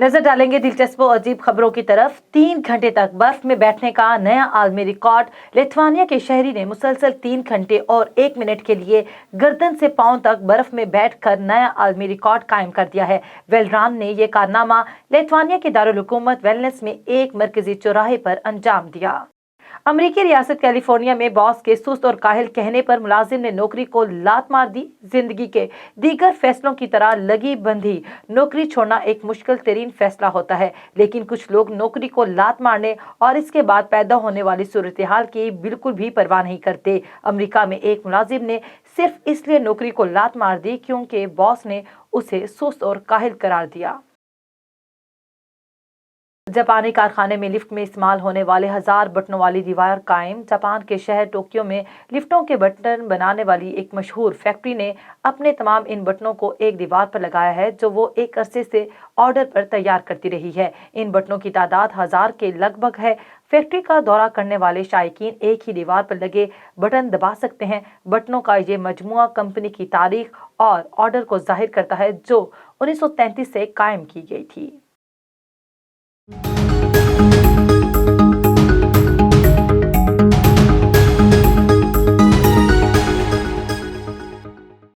नजर डालेंगे दिलचस्प और अजीब खबरों की तरफ। 3 घंटे तक बर्फ में बैठने का नया आलमी रिकॉर्ड। लिथुआनिया के शहरी ने मुसलसल 3 घंटे और 1 मिनट के लिए गर्दन से पांव तक बर्फ में बैठकर नया आलमी रिकॉर्ड कायम कर दिया है। वेलरान ने यह कारनामा लिथुआनिया की दारुल हुकूमत वेलनेस में एक मरकजी चौराहे पर अंजाम दिया। अमेरिकी रियासत कैलिफोर्निया में बॉस के सुस्त और काहिल कहने पर मुलाजिम ने नौकरी को लात मार दी। जिंदगी के दीगर फैसलों की तरह लगी बंधी नौकरी छोड़ना एक मुश्किल तरीन फैसला होता है, लेकिन कुछ लोग नौकरी को लात मारने और इसके बाद पैदा होने वाली सूरत हाल की बिल्कुल भी परवाह नहीं करते। अमेरिका में एक मुलाजिम ने सिर्फ इसलिए नौकरी को लात मार दी क्योंकि बॉस ने उसे सुस्त और काहिल करार दिया। जापानी कारखाने में लिफ्ट में इस्तेमाल होने वाले 1000 बटनों वाली दीवार कायम। जापान के शहर टोक्यो में लिफ्टों के बटन बनाने वाली एक मशहूर फैक्ट्री ने अपने तमाम इन बटनों को एक दीवार पर लगाया है, जो वो एक अरसे से ऑर्डर पर तैयार करती रही है। इन बटनों की तादाद 1000 के लगभग है। फैक्ट्री का दौरा करने वाले शायकीन एक ही दीवार पर लगे बटन दबा सकते हैं। बटनों का ये मजमुआ कंपनी की तारीख और ऑर्डर को जाहिर करता है, जो 1933 से कायम की गई थी।